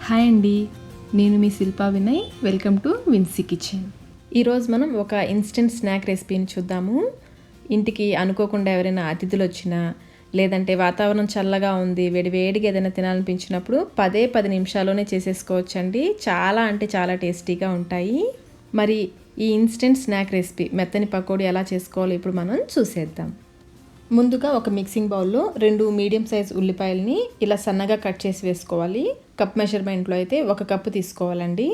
Hi అండి, నేను మీ Shilpa Vinay. Welcome to Vincy kitchen. ఈరోజు మనం ఒక ఇన్స్టెంట్ స్నాక్ రెసిపీని చూద్దాము. ఇంటికి అనుకోకుండా ఎవరైనా అతిథులు వచ్చినా, లేదంటే వాతావరణం చల్లగా ఉంది, వేడివేడిగా ఏదైనా తినాలనిపించినప్పుడు 10 నిమిషాల్లోనే చేసేసుకోవచ్చండి. చాలా అంటే చాలా టేస్టీగా ఉంటాయి. మరి ఈ ఇన్స్టెంట్ స్నాక్ రెసిపీ మెత్తని పకోడీ ఎలా చేసుకోవాలో ఇప్పుడు మనం చూసేద్దాం. ముందుగా ఒక మిక్సింగ్ బౌల్లో 2 మీడియం సైజ్ ఉల్లిపాయలని ఇలా సన్నగా కట్ చేసి వేసుకోవాలి. కప్ మెజర్మెంట్లో అయితే 1 కప్పు తీసుకోవాలండి.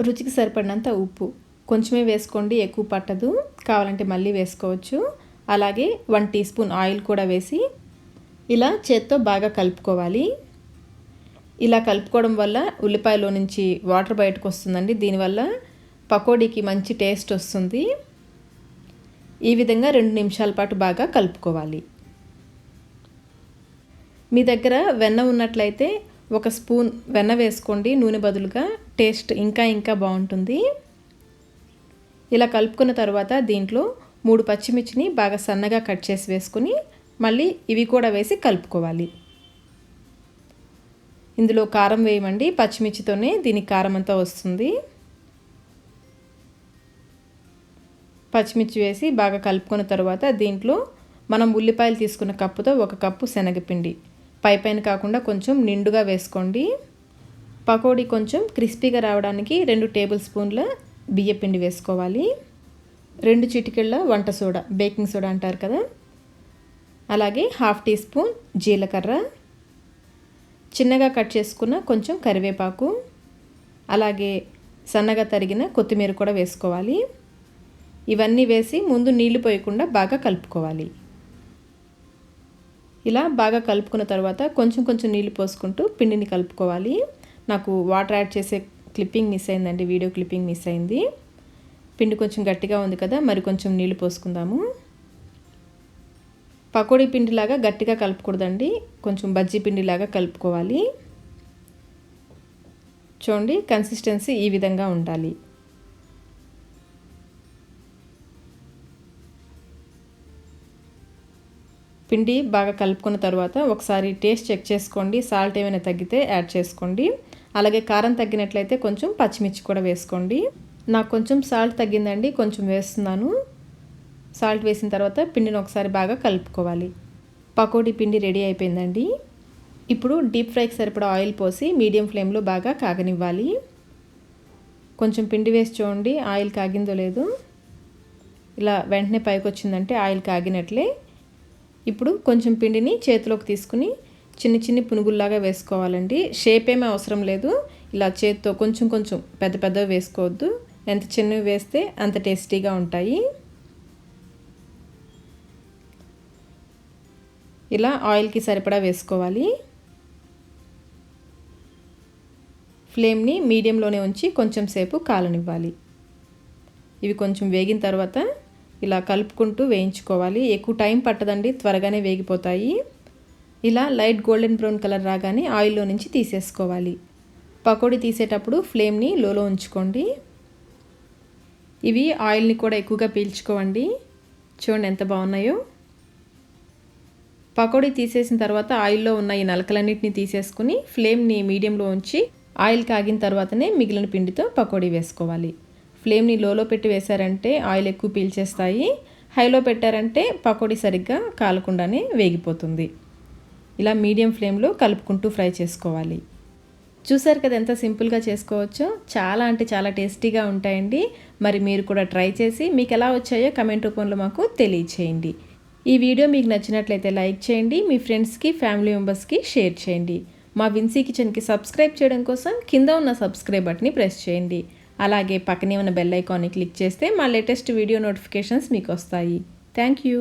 రుచికి సరిపడినంత ఉప్పు కొంచెమే వేసుకోండి, ఎక్కువ పట్టదు, కావాలంటే మళ్ళీ వేసుకోవచ్చు. అలాగే 1 టీ స్పూన్ ఆయిల్ కూడా వేసి ఇలా చేత్తో బాగా కలుపుకోవాలి. ఇలా కలుపుకోవడం వల్ల ఉల్లిపాయలో నుంచి వాటర్ బయటకు వస్తుందండి. దీనివల్ల పకోడీకి మంచి టేస్ట్ వస్తుంది. ఈ విధంగా 2 నిమిషాల పాటు బాగా కలుపుకోవాలి. మీ దగ్గర వెన్న ఉన్నట్లయితే 1 స్పూన్ వెన్న వేసుకోండి నూనె బదులుగా. టేస్ట్ ఇంకా బాగుంటుంది. ఇలా కలుపుకున్న తర్వాత దీంట్లో 3 పచ్చిమిర్చిని బాగా సన్నగా కట్ చేసి వేసుకుని మళ్ళీ ఇవి కూడా వేసి కలుపుకోవాలి. ఇందులో కారం వేయమండి, పచ్చిమిర్చితోనే దీనికి కారం అంతా వస్తుంది. పచ్చిమిర్చి వేసి బాగా కలుపుకున్న తర్వాత దీంట్లో మనం ఉల్లిపాయలు తీసుకున్న కప్పుతో 1 కప్పు శనగపిండి పైపైన కాకుండా కొంచెం నిండుగా వేసుకోండి. పకోడీ కొంచెం క్రిస్పీగా రావడానికి 2 టేబుల్ స్పూన్ల బియ్యపిండి వేసుకోవాలి. 2 చిటికెళ్ళ వంట సోడా, బేకింగ్ సోడా అంటారు కదా, అలాగే 1/2 టీ స్పూన్ జీలకర్ర, చిన్నగా కట్ చేసుకున్న కొంచెం కరివేపాకు, అలాగే సన్నగా తరిగిన కొత్తిమీర కూడా వేసుకోవాలి. ఇవన్నీ వేసి ముందు నీళ్లు పోయకుండా బాగా కలుపుకోవాలి. ఇలా బాగా కలుపుకున్న తర్వాత కొంచెం నీళ్లు పోసుకుంటూ పిండిని కలుపుకోవాలి. నాకు వాటర్ యాడ్ చేసే క్లిప్పింగ్ మిస్ అయిందండి, వీడియో క్లిప్పింగ్ మిస్ అయింది. పిండి కొంచెం గట్టిగా ఉంది కదా, మరి కొంచెం నీళ్లు పోసుకుందాము. పకోడీ పిండిలాగా గట్టిగా కలుపుకూడదండి, కొంచెం బజ్జీ పిండిలాగా కలుపుకోవాలి. చూడండి, కన్సిస్టెన్సీ ఈ విధంగా ఉండాలి. పిండి బాగా కలుపుకున్న తర్వాత ఒకసారి టేస్ట్ చెక్ చేసుకోండి. సాల్ట్ ఏమైనా తగ్గితే యాడ్ చేసుకోండి. అలాగే కారం తగ్గినట్లయితే కొంచెం పచ్చిమిర్చి కూడా వేసుకోండి. నాకు కొంచెం సాల్ట్ తగ్గిందండి, కొంచెం వేస్తున్నాను. సాల్ట్ వేసిన తర్వాత పిండిని ఒకసారి బాగా కలుపుకోవాలి. పకోడీ పిండి రెడీ అయిపోయిందండి. ఇప్పుడు డీప్ ఫ్రైకి సరిపడా ఆయిల్ పోసి మీడియం ఫ్లేమ్లో బాగా కాగనివ్వాలి. కొంచెం పిండి వేసి చూడండి ఆయిల్ కాగిందో లేదో. ఇలా వెంటనే పైకి వచ్చిందంటే ఆయిల్ కాగినట్లే. ఇప్పుడు కొంచెం పిండిని చేతిలోకి తీసుకుని చిన్న పునుగుల్లాగా వేసుకోవాలండి. షేప్ ఏమీ అవసరం లేదు, ఇలా చేతితో కొంచెం పెద్దవి వేసుకోవద్దు. ఎంత చిన్నవి వేస్తే అంత టేస్టీగా ఉంటాయి. ఇలా ఆయిల్కి సరిపడా వేసుకోవాలి. ఫ్లేమ్ని మీడియంలోనే ఉంచి కొంచెం సేపు కాలనివ్వాలి. ఇవి కొంచెం వేగిన తర్వాత ఇలా కలుపుకుంటూ వేయించుకోవాలి. ఎక్కువ టైం పట్టదండి, త్వరగానే వేగిపోతాయి. ఇలా లైట్ గోల్డెన్ బ్రౌన్ కలర్ రాగానే ఆయిల్లో నుంచి తీసేసుకోవాలి. పకోడీ తీసేటప్పుడు ఫ్లేమ్ని లోలో ఉంచుకోండి. ఇవి ఆయిల్ని కూడా ఎక్కువగా పీల్చుకోవండి. చూడండి ఎంత బాగున్నాయో. పకోడీ తీసేసిన తర్వాత ఆయిల్లో ఉన్న ఈ నలకలన్నింటినీ తీసేసుకుని ఫ్లేమ్ని మీడియంలో ఉంచి ఆయిల్ కాగిన తర్వాతనే మిగిలిన పిండితో పకోడీ వేసుకోవాలి. ఫ్లేమ్ని లోలో పెట్టి వేశారంటే ఆయిల్ ఎక్కువ పీల్చేస్తాయి. హైలో పెట్టారంటే పకోడీ సరిగ్గా కాలకుండానే వేగిపోతుంది. ఇలా మీడియం ఫ్లేమ్లో కలుపుకుంటూ ఫ్రై చేసుకోవాలి. చూసారు కదా ఎంత సింపుల్గా చేసుకోవచ్చో. చాలా అంటే చాలా టేస్టీగా ఉంటాయండి. మరి మీరు కూడా ట్రై చేసి మీకు ఎలా వచ్చాయో కమెంట్ రూపంలో మాకు తెలియచేయండి. ఈ వీడియో మీకు నచ్చినట్లయితే లైక్ చేయండి, మీ ఫ్రెండ్స్కి ఫ్యామిలీ మెంబర్స్కి షేర్ చేయండి. మా విన్సీ కిచెన్కి సబ్స్క్రైబ్ చేయడం కోసం కింద ఉన్న సబ్స్క్రైబ్ బటన్ని ప్రెస్ చేయండి. అలాగే పక్కనే ఉన్న బెల్ ఐకాన్ని క్లిక్ చేస్తే మా లేటెస్ట్ వీడియో నోటిఫికేషన్స్ మీకు వస్తాయి. Thank you.